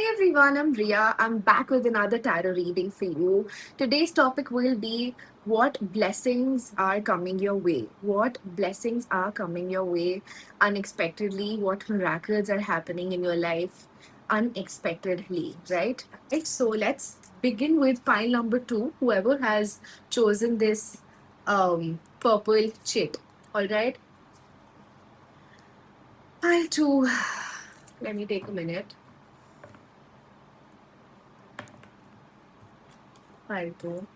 everyone, I'm Ria. I'm back with another tarot reading for you. Today's topic will be what blessings are coming your way. What blessings are coming your way unexpectedly. What miracles are happening in your life unexpectedly, right? Right. So let's begin with pile number two. Whoever has chosen this purple chit. All right. Pile two. Let me take a minute. Pile two.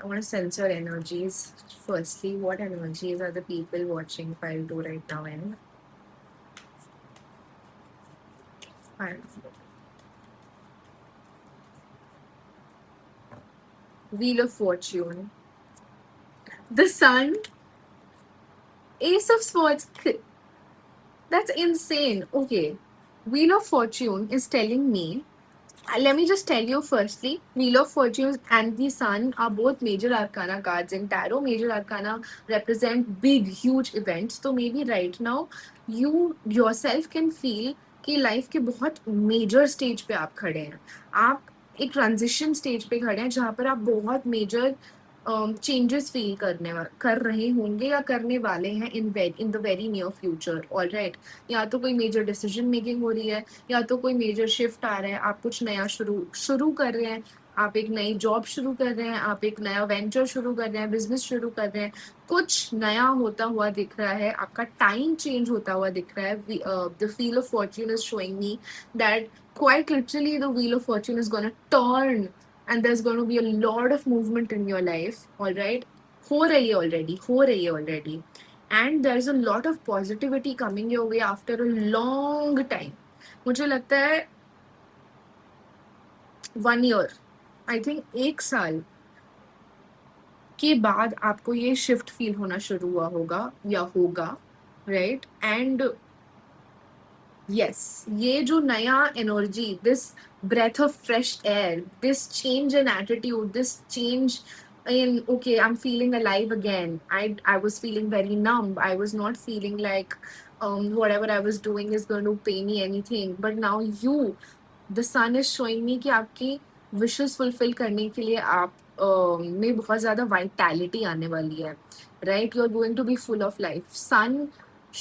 I want to sense your energies. Firstly, what energies are the people watching File 2 right now in? File Wheel of Fortune. The Sun. Ace of Swords. That's insane. Okay. Wheel of Fortune is telling me. Let me just tell you firstly, Wheel of Fortune and the Sun are both major arcana cards in tarot. Major arcana represent big, huge events. So maybe right now you yourself can feel कि life के बहुत major stage पे आप खड़े हैं. आप एक transition stage पे खड़े हैं जहाँ पर आप बहुत मेजर चेंजेस फील कर रहे होंगे या करने वाले हैं in the very near future. Alright. या तो कोई मेजर डिसीजन मेकिंग हो रही है, या तो कोई मेजर शिफ्ट आ रहा है, आप कुछ नया शुरू शुरू कर रहे हैं, आप एक नई जॉब शुरू कर रहे हैं, आप एक नया वेंचर शुरू कर रहे हैं, बिजनेस शुरू कर रहे हैं, कुछ नया होता हुआ दिख रहा है, आपका टाइम चेंज होता हुआ दिख रहा है. The wheel of Fortune is showing me that quite literally the wheel of fortune is going to turn and there's going to be a lot of movement in your life. All right. हो रही है already. And there is a lot of positivity coming your way after a long time. मुझे लगता है 1 year, I think 1 साल के बाद आपको ये शिफ्ट फील होना शुरू हुआ होगा या होगा. राइट. एंड यस, ये जो नया energy, this breath of fresh air, this change in attitude, this change in, okay, I'm feeling alive again. I was feeling very numb. I was not feeling like whatever I was doing is going to pay me anything. But now the sun is showing me कि आपकी wishes fulfill करने के लिए आप में बहुत ज़्यादा vitality आने वाली है. Right? You're going to be full of life. Sun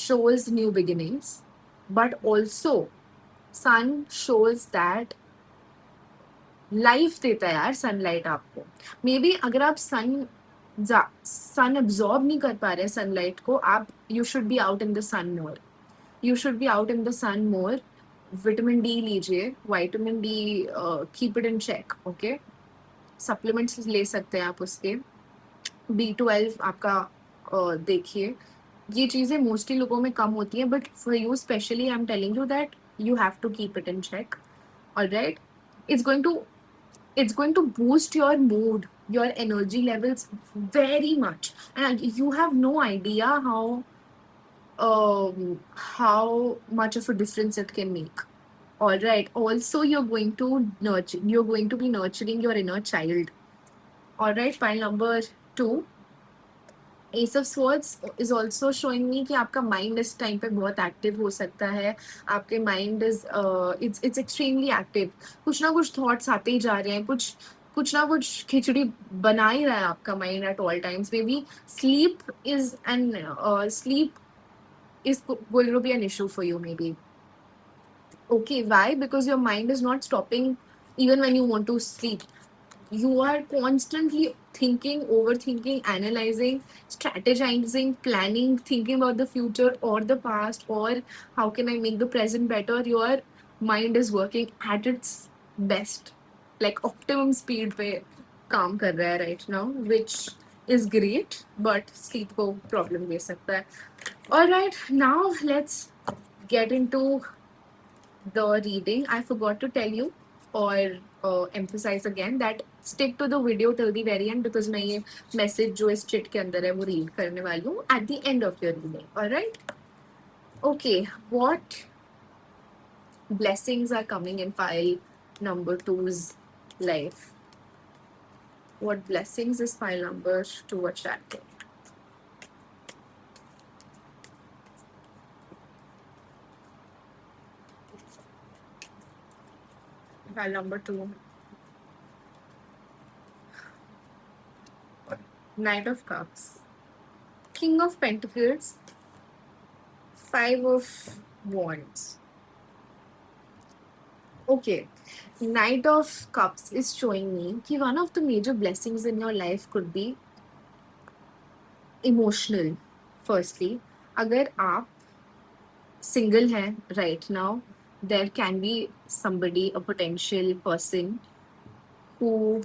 shows new beginnings, but also sun shows that life देता है यार सनलाइट आपको. मे बी अगर आप सन अब्जॉर्ब नहीं कर पा रहे सनलाइट को, आप you should be out in the sun more. You should be out in the sun more. Vitamin D लीजिए. Vitamin D keep it in check. Okay. Supplements ले सकते हैं आप उसके. B12 आपका देखिए. ये चीज़ें मोस्टली लोगों में कम होती हैं, but for you specially I am telling you that you have to keep it in check. All right. It's going to boost your mood, your energy levels very much, and you have no idea how much of a difference it can make. All right. Also, you're going to be nurturing your inner child. All right. File number 2. Ace of Swords is also showing me कि आपका mind इस time पे बहुत active हो सकता है. आपके mind is it's extremely active. कुछ ना कुछ thoughts आते ही जा रहे हैं. कुछ ना कुछ खिचड़ी बना ही रहा है आपका mind at all times. Maybe sleep is going to be an issue for you maybe. Okay, why? Because your mind is not stopping even when you want to sleep. You are constantly thinking, overthinking, analyzing, strategizing, planning, thinking about the future or the past, or how can I make the present better. Your mind is working at its best, like optimum speed पे काम कर रहा है right now, which is great, but sleep को problem दे सकता है. All right, now let's get into the reading. I forgot to tell you or emphasize again that stick to the video till the very end, because मैं ये message जो इस chit के अंदर है वो read करने वाली हूँ at the end of your reading. All right. Okay. What blessings are coming in file number 2's life? What blessings is file number 2 attracting? Pile number 2. Knight of Cups. King of Pentacles. 5 of Wands. Okay. Knight of Cups is showing me that one of the major blessings in your life could be emotional. Firstly, अगर आप single हैं right now, there can be somebody, a potential person who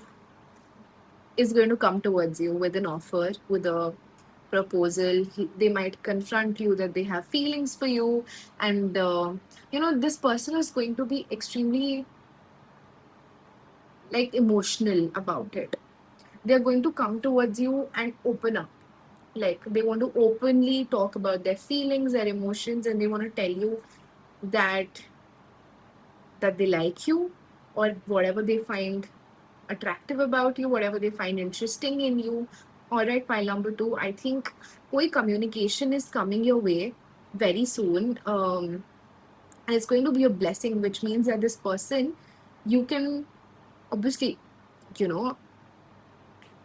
is going to come towards you with an offer, with a proposal. They might confront you that they have feelings for you, and this person is going to be extremely like emotional about it. They're going to come towards you and open up. Like they want to openly talk about their feelings, their emotions, and they want to tell you that they like you, or whatever they find attractive about you, whatever they find interesting in you. All right, pile number 2. I think koi communication is coming your way very soon. And it's going to be a blessing, which means that this person, you can obviously, you know,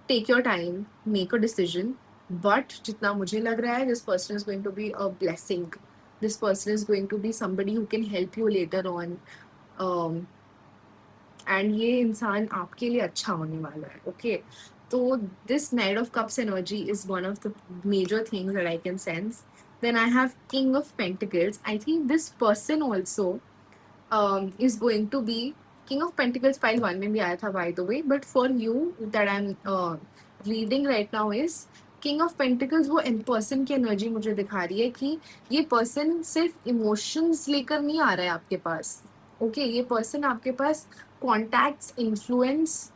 take your time, make a decision. But jitna mujhe lag raha hai, this person is going to be a blessing. This person is going to be somebody who can help you later on. Um, and ये इंसान आपके लिए अच्छा होने वाला है. Okay, तो this knight of cups energy is one of the major things that I can sense. Then I have King of Pentacles. I think this person also is going to be King of Pentacles. Pile 1 में भी आया था, by the way, but for you that I'm reading right now is King of Pentacles. वो इन person की energy मुझे दिखा रही है कि ये person सिर्फ इमोशंस लेकर नहीं आ रहा है आपके पास. ओके, ये person आपके पास कॉन्टैक्ट्स, इन्फ्लुएंस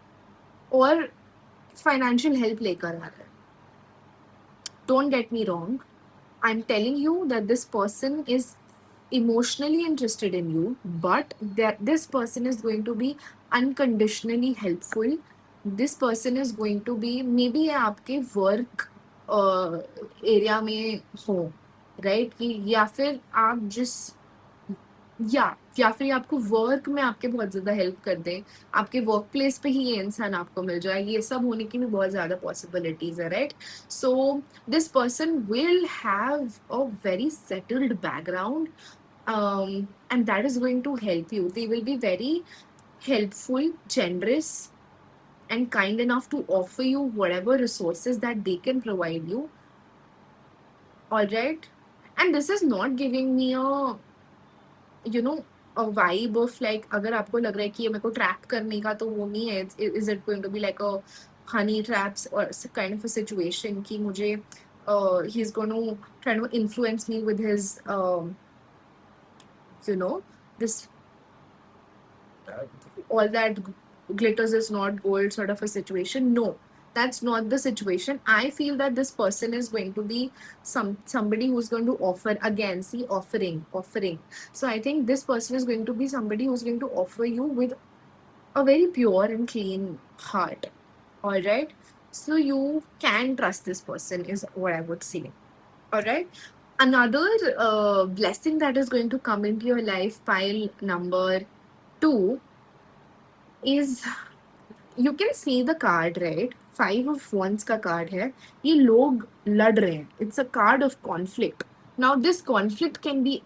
और फाइनेंशियल हेल्प लेकर आ रहा है. Don't get me wrong, I am telling you that this person is emotionally interested in you, but that this person is going to be unconditionally helpful. This person is going to be maybe ये आपके work area में हो, right, कि या फिर आप जिस या फिर आपको वर्क में आपके बहुत ज्यादा हेल्प कर दें, आपके वर्क प्लेस पे ही ये इंसान आपको मिल जाए. ये सब होने की भी बहुत ज्यादा पॉसिबिलिटीज है, right. So this person will have a very settled background, and that is going to help you. They will be very helpful, generous, and kind enough to offer you whatever resources that they can provide you. All right. And this is not giving me a vibe of like, अगर आपको लग रहा है कि ये मेरे को trap करने का, तो वो नहीं है. Is it going to be like a honey traps or kind of a situation कि मुझे he's going to try to influence me with his this all that glitters is not gold sort of a situation. No, that's not the situation. I feel that this person is going to be somebody who's going to offer. Again, see, offering. So I think this person is going to be somebody who's going to offer you with a very pure and clean heart. All right, so you can trust this person is what I would say. All right. Another blessing that is going to come into your life, pile number 2, is you can see the card, right? 5 of Wands का card है. ये लोग लड़ रहे हैं. It's a card of conflict. Now this conflict can be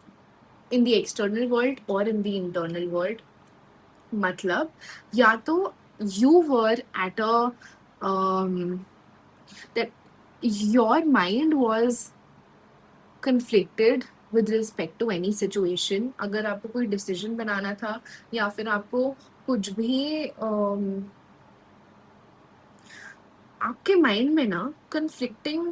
in the external world or in the internal world. मतलब या तो you were at a that your mind was conflicted with respect to any situation. अगर आपको कोई decision बनाना था, या फिर आपको कुछ भी आपके माइंड में ना conflicting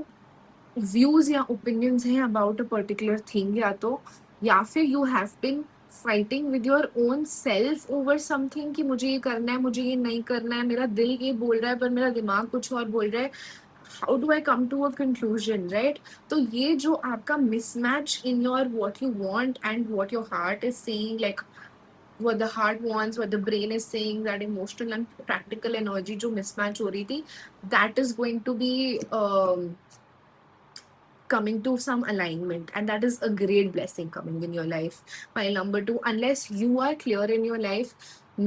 views या opinions हैं about a particular thing, या फिर you have been fighting with your own self over something कि मुझे ये करना है, मुझे ये नहीं करना है, मेरा दिल ये बोल रहा है पर मेरा दिमाग कुछ और बोल रहा है. How do I come to a conclusion, right? तो ये जो आपका mismatch in your what you want and what your heart is saying, like what the heart wants, what the brain is saying, that emotional and practical energy जो mismatch हो रही थी, that is going to be coming to some alignment, and that is a great blessing coming in your life. Pile number 2, unless you are clear in your life,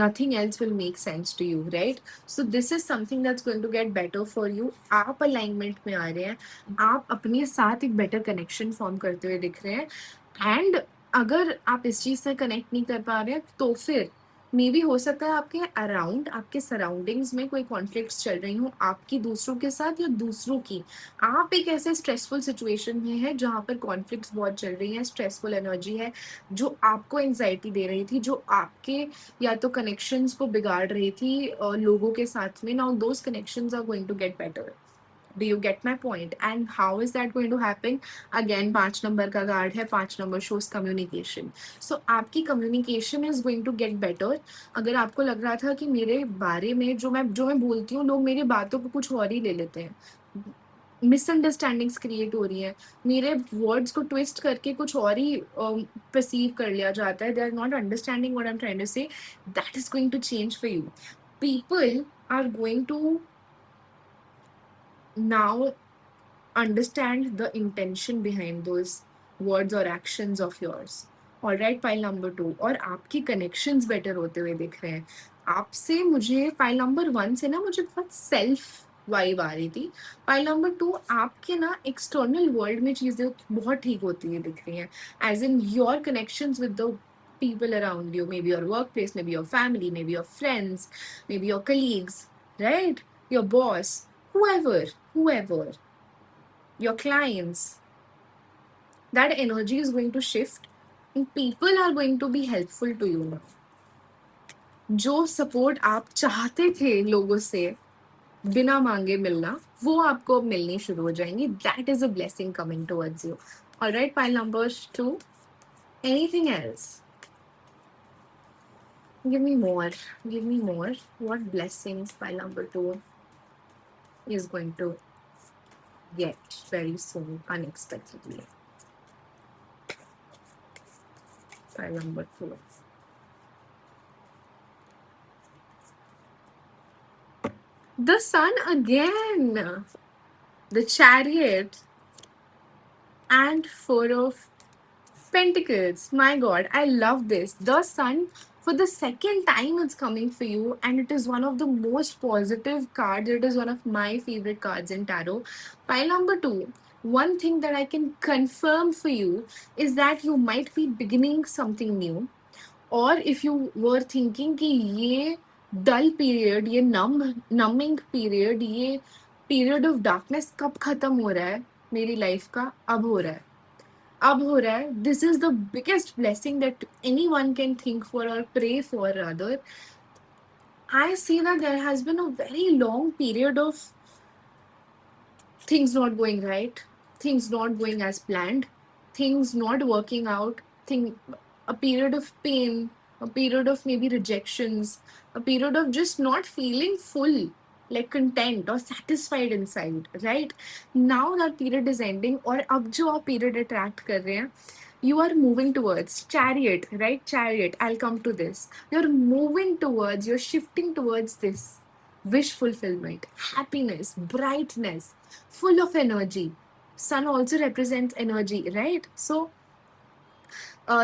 nothing else will make sense to you, right? So this is something that's going to get better for you. आप alignment में आ रहे हैं, आप अपने साथ एक better connection form करते हुए दिख रहे हैं, and अगर आप इस चीज से कनेक्ट नहीं कर पा रहे हैं तो फिर मे बी हो सकता है आपके अराउंड, आपके सराउंडिंग्स में कोई कॉन्फ्लिक्ट्स चल रही हो आपकी दूसरों के साथ या दूसरों की। आप एक ऐसे स्ट्रेसफुल सिचुएशन में है जहाँ पर कॉन्फ्लिक्ट्स बहुत चल रही हैं, स्ट्रेसफुल एनर्जी है जो आपको एंजाइटी दे रही थी, जो आपके या तो कनेक्शंस को बिगाड़ रही थी लोगों के साथ में। Now those connections are going to get better. Do you get my point? And how is that going to happen? Again, 5 number का कार्ड है, 5 number shows communication. So आपकी communication is going to get better. अगर आपको लग रहा था कि मेरे बारे में जो मैं बोलती हूँ लोग मेरी बातों को कुछ और ही ले लेते हैं, मिसअंडरस्टैंडिंग्स क्रिएट हो रही है, मेरे वर्ड्स को ट्विस्ट करके कुछ और ही परसीव कर लिया जाता है, they are not understanding what I am trying to say, that is going to change for you. People are going to now understand the intention behind those words or actions of yours. All right, pile number 2. और आपकी connections better होते हुए दिख रहे हैं. आपसे मुझे pile number 1 से ना मुझे बहुत self vibe आ रही थी. pile number 2 आपके ना external world में चीजें बहुत ठीक होती हुई दिख रही हैं. As in your connections with the people around you, maybe your workplace, maybe your family, maybe your friends, maybe your colleagues, right? Your boss, whoever, your clients, that energy is going to shift and people are going to be helpful to you now. जो support आप चाहते थे लोगों से बिना मांगे मिलना, वो आपको अब मिलनी शुरू हो जाएंगी. That is a blessing coming towards you. Alright, pile number 2. Anything else? Give me more. Give me more. What blessings pile number 2 is going to get very soon, unexpectedly. Pile number 4. The sun again, the chariot, and 4 of Pentacles. My God, I love this. The sun, for the second time, it's coming for you, and it is one of the most positive cards. It is one of my favorite cards in tarot. Pile number 2. One thing that I can confirm for you is that you might be beginning something new. और if you were thinking कि ये डल period, ये numbing period, ये period of darkness कब खत्म हो रहा है मेरी लाइफ का, अब हो रहा है, अब हो रहा है. This is the biggest blessing that anyone can think for और pray for rather. I see that there has been a very long period of things not going right, things not going as planned, things not working out, a period of pain, a period of maybe rejections, a period of just not feeling full, like content or satisfied inside, right? Now that period is ending, और अब जो आप period attract कर रहे हैं, you are moving towards chariot, right? Chariot, I'll come to this. You're moving towards, you're shifting towards this wish fulfillment, happiness, brightness, full of energy. Sun also represents energy, right? So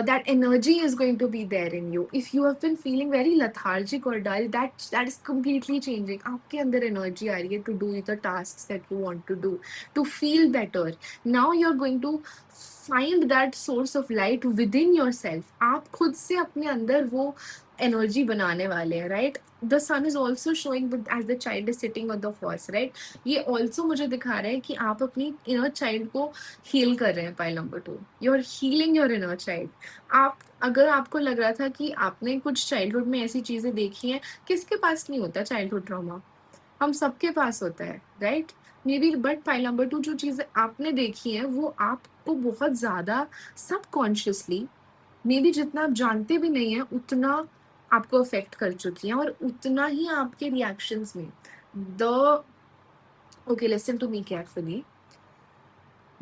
that energy is going to be there in you. If you have been feeling very lethargic or dull, that is completely changing. आपके अंदर energy आ रही है to do the tasks that you want to do, to feel better. Now you're going to find that source of light within yourself. आप खुद से अपने अंदर वो energy बनाने वाले हैं, right? The sun is also showing with as the child is sitting on the horse, right? ये also मुझे दिखा रहा है कि आप अपनी inner child को heal कर रहे हैं. Pile number 2, you're healing your inner child. आप अगर आपको लग रहा था कि आपने कुछ चाइल्डहुड में ऐसी चीजें देखी हैं, किसके पास नहीं होता चाइल्डहुड ट्रॉमा, हम सबके पास होता है, right? May be, but pile number 2 जो चीजें आपने देखी हैं वो आपको बहुत ज्यादा सबकॉन्शियसली, मे बी जितना आप जानते भी नहीं है उतना आपको अफेक्ट कर चुकी हैं, और उतना ही आपके रिएक्शंस में the okay listen to me carefully,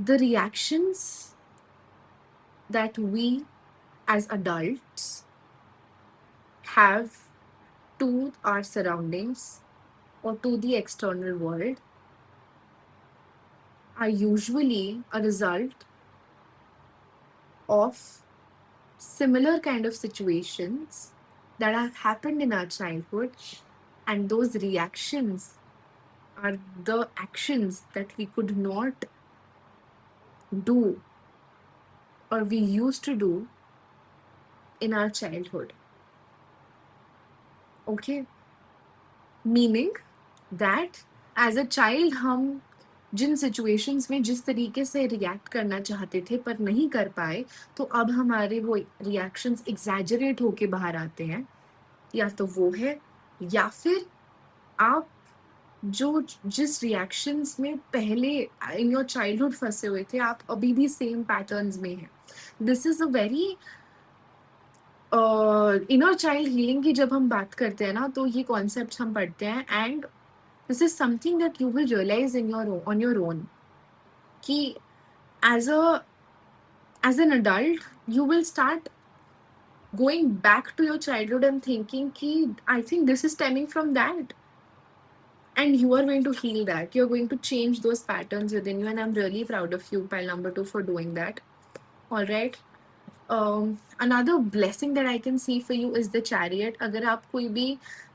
the reactions that we as adults have to our surroundings or to the external world are usually a result of similar kind of situations that have happened in our childhood, and those reactions are the actions that we could not do or we used to do in our childhood. Okay, meaning that as a child हम जिन situations में जिस तरीके से react करना चाहते थे पर नहीं कर पाए, तो अब हमारे वो रिएक्शंस एग्जैजरेट होके बाहर आते हैं, या तो वो है, या फिर आप जो जिस रिएक्शंस में पहले इन योर चाइल्डहुड फंसे हुए थे, आप अभी भी सेम पैटर्न्स में हैं. This is a very inner child healing की जब हम बात करते हैं ना, तो ये कॉन्सेप्ट हम पढ़ते हैं, and this is something that you will realise in your on your own कि as an adult you will start going back to your childhood and thinking ki I think this is stemming from that, and you are going to heal that. You're going to change those patterns within you, and I'm really proud of you, pile number 2, for doing that. All right. Another blessing that I can see for you is the chariot. अगर आप कोई भी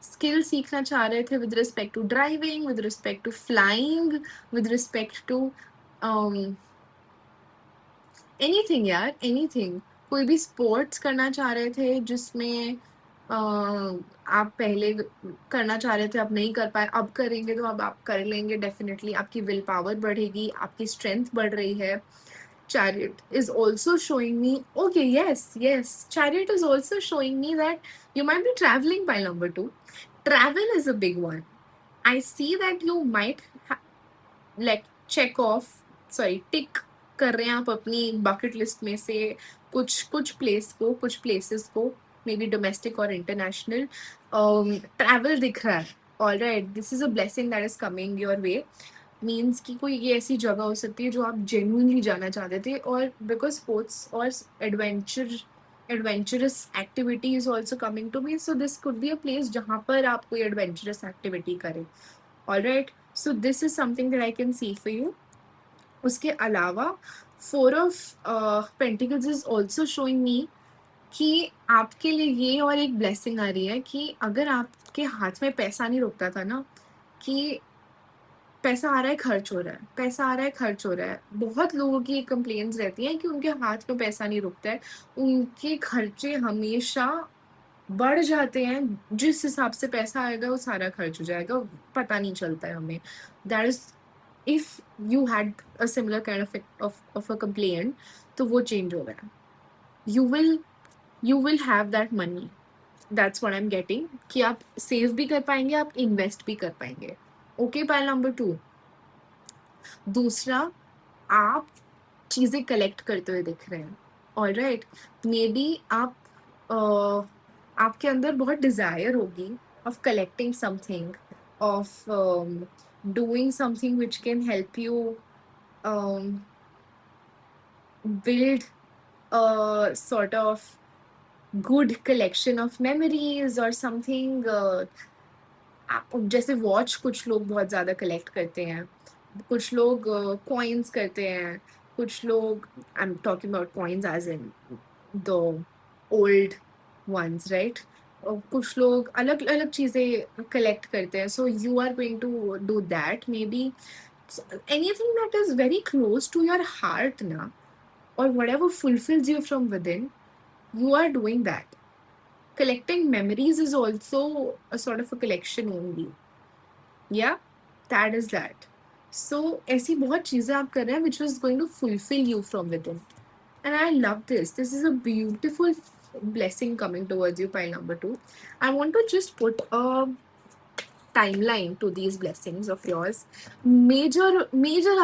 skill सीखना चाह रहे थे with respect to driving, with respect to flying, with respect to anything यार, anything. कोई भी sports करना चाह रहे थे जिसमें आप पहले करना चाह रहे थे, अब नहीं कर पाए, अब करेंगे तो अब आप कर लेंगे डेफिनेटली. आपकी विल पावर बढ़ेगी, आपकी स्ट्रेंथ बढ़ रही है. Chariot is also showing me, okay, yes, Chariot is also showing me that you might be traveling by number 2. Travel is a big one. I see that you might like tick कर रहे हैं आप अपनी bucket list में से कुछ places को, maybe domestic or international. Travel दिख रहा है. All right, this is a blessing that is coming your way. Means कि कोई ये ऐसी जगह हो सकती है जो आप जेन्युइनली जाना चाहते थे, और बिकॉज स्पोर्ट्स और adventurous activity is also coming to me, so this could be a place जहाँ पर आप कोई एडवेंचरस एक्टिविटी करें. Alright, so this is something that I can see for you. उसके अलावा 4 of pentacles is also showing me कि आपके लिए ये और एक ब्लेसिंग आ रही है कि अगर आपके हाथ में पैसा नहीं रुकता था ना, कि पैसा आ रहा है, खर्च हो रहा है, पैसा आ रहा है, खर्च हो रहा है. बहुत लोगों की कंप्लेंट्स रहती हैं कि उनके हाथ में पैसा नहीं रुकता है, उनके खर्चे हमेशा बढ़ जाते हैं. जिस हिसाब से पैसा आएगा वो सारा खर्च हो जाएगा, पता नहीं चलता है हमें. That is if you had a similar kind of a complaint, तो वो चेंज हो रहा है. You will have that money. That's what I am getting, कि आप सेव भी कर पाएंगे, आप इन्वेस्ट भी कर पाएंगे. Okay, pile number 2. दूसरा, आप चीज़ें कलेक्ट करते हुए दिख रहे हैं. ऑल राइट, मे बी आप आपके अंदर बहुत डिज़ायर होगी of collecting something, of doing something which can help you build a sort of good collection of memories or something. आप जैसे वॉच कुछ लोग बहुत ज़्यादा कलेक्ट करते हैं, कुछ लोग कॉइन्स करते हैं, कुछ लोग, I am talking about coins as in the old ones, right. कुछ लोग अलग अलग चीज़ें कलेक्ट करते हैं. So you are going to do that. Maybe anything that is very close to your heart ना, or whatever fulfills you from within, you are doing that. Collecting memories is also a sort of a collection only. Yeah, that is that. So ऐसी बहुत चीज़ें आप कर रहे हैं which was going to fulfill you from within. And I love this. This is a beautiful blessing coming towards you, pile number 2. I want to just put a timeline to these blessings of yours. Major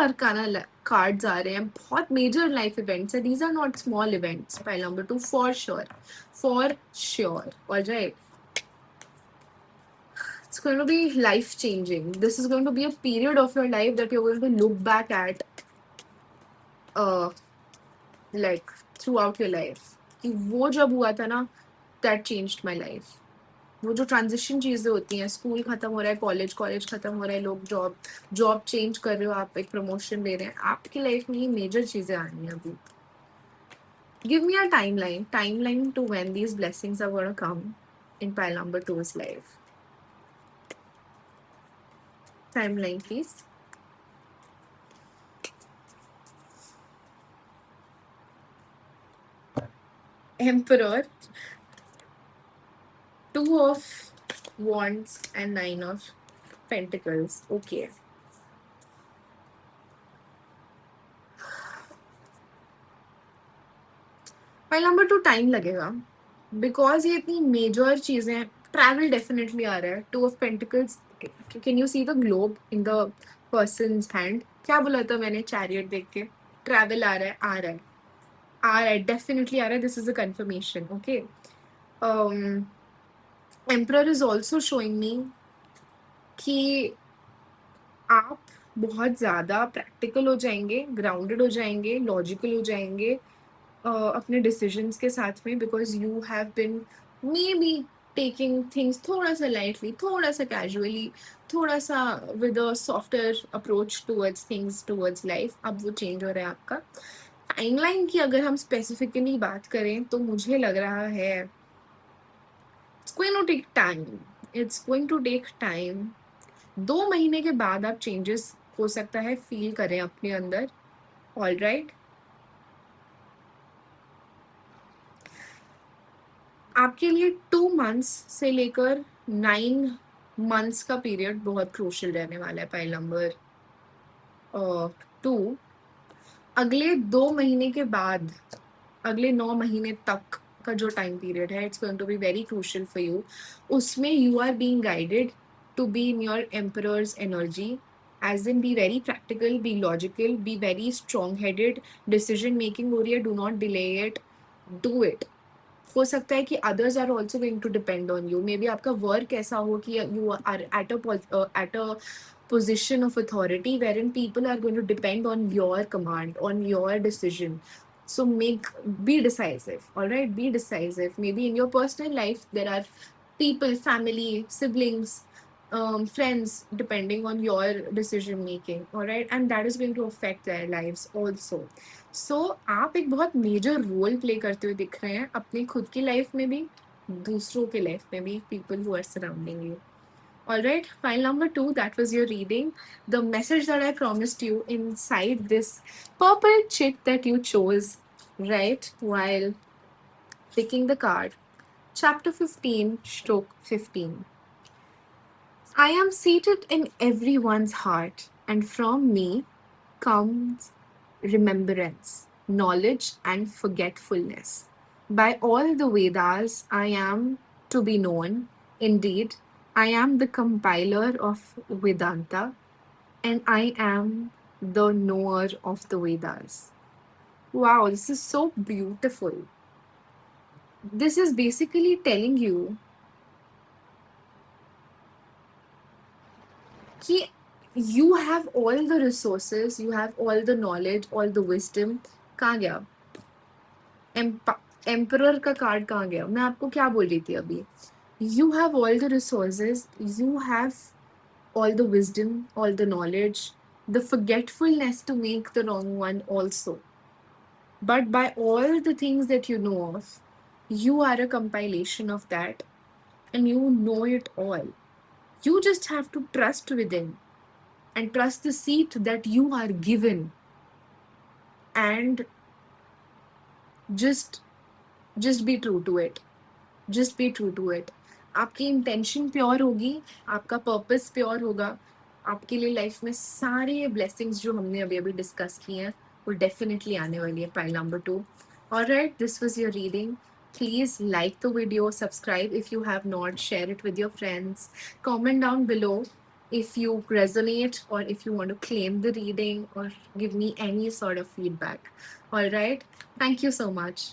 arcana cards आ रहे हैं, बहुत major life events है. These are not small events, pile number 2, for sure. All right. It's going to be life changing. This is going to be a period of your life that you're going to look back at like throughout your life. कि वो जब हुआ था ना, that changed my life. वो जो transition चीज़ें होती हैं, स्कूल खत्म हो रहा है, कॉलेज खत्म हो रहा है, लोग जॉब चेंज कर रहे हो, आप एक प्रमोशन ले रहे हैं, आपकी लाइफ में ये मेजर चीज़ें आनी हैं अभी. Give me a timeline to when these blessings are gonna come. in pile number two's life? Timeline, please. Emperor, Two of Wands, and Nine of Pentacles. Okay. Pile number two time लगेगा because ये इतनी major चीजें हैं. Travel definitely आ रहा है. Two of pentacles. Can you see the globe in the person's hand? क्या बोला था मैंने चैरियट देख के? ट्रैवल आ रहा है, आ रहा है, आ रहा है, डेफिनेटली आ रहा है. This is a confirmation. Okay. Emperor is also showing me कि आप बहुत ज़्यादा प्रैक्टिकल हो जाएंगे, ग्राउंडेड हो जाएंगे, लॉजिकल हो जाएंगे अपने डिसीजंस के साथ में, because you have been may be taking things थोड़ा सा लाइटली, थोड़ा सा कैजुअली, थोड़ा सा with a softer approach towards things, towards life. अब वो चेंज हो रहा है आपका. टाइमलाइन की अगर हम स्पेसिफिकली बात करें तो मुझे लग रहा है it's going to take time. It's going to take time. 2 महीने के बाद आप चेंजेस हो सकता है फील करें अपने अंदर. All right. आपके लिए 2 मंथ्स से लेकर 9 मंथ्स का पीरियड बहुत क्रूशियल रहने वाला है. Pile number 2. अगले 2 महीने के बाद अगले 9 महीने तक का जो टाइम पीरियड है, it's going to be very crucial for you. उसमें you are being guided to be in your emperor's energy. As in be very practical, be logical, be very strong headed. Decision making हो रही है, do not delay it, do it. हो सकता है कि others are also going to depend on you. Maybe आपका work ऐसा हो कि you are at a position of authority wherein people are going to depend on your command, on your decision. So be decisive. All right, be decisive. Maybe in your personal life there are people, family, siblings, friends depending on your decision making. All right, and that is going to affect their lives also. सो आप एक बहुत major role play करते हुए दिख रहे हैं अपनी खुद की लाइफ में भी, दूसरों के लाइफ में भी, people who are surrounding you. All right, file number 2, that was your reading. The message that I promised you inside this purple chit that you chose, right, while picking the card. Chapter 15, stroke 15. I am seated in everyone's heart, and from me comes remembrance, knowledge, and forgetfulness. By all the Vedas, I am to be known. Indeed, I am the compiler of Vedanta, and I am the knower of the Vedas. Wow, this is so beautiful. This is basically telling you that you have all the resources, you have all the knowledge, all the wisdom. कहाँ गया? Emperor का card कहाँ गया? मैं आपको क्या बोल रही थी अभी? You have all the resources, you have all the wisdom, all the knowledge, the forgetfulness to make the wrong one also. But by all the things that you know of, you are a compilation of that, and you know it all. You just have to trust within and trust the seat that you are given, and just be true to it. Just be true to it. आपकी intention pure होगी, आपका purpose pure होगा, आपके लिए life में सारे blessings जो हमने अभी अभी डिस्कस किए हैं वो डेफिनेटली आने वाली है. Pile number 2. Alright, this was your reading. Please like the video, subscribe if you have not, share it with your friends, comment down below if you resonate or if you want to claim the reading or give me any sort of feedback. All right, thank you so much.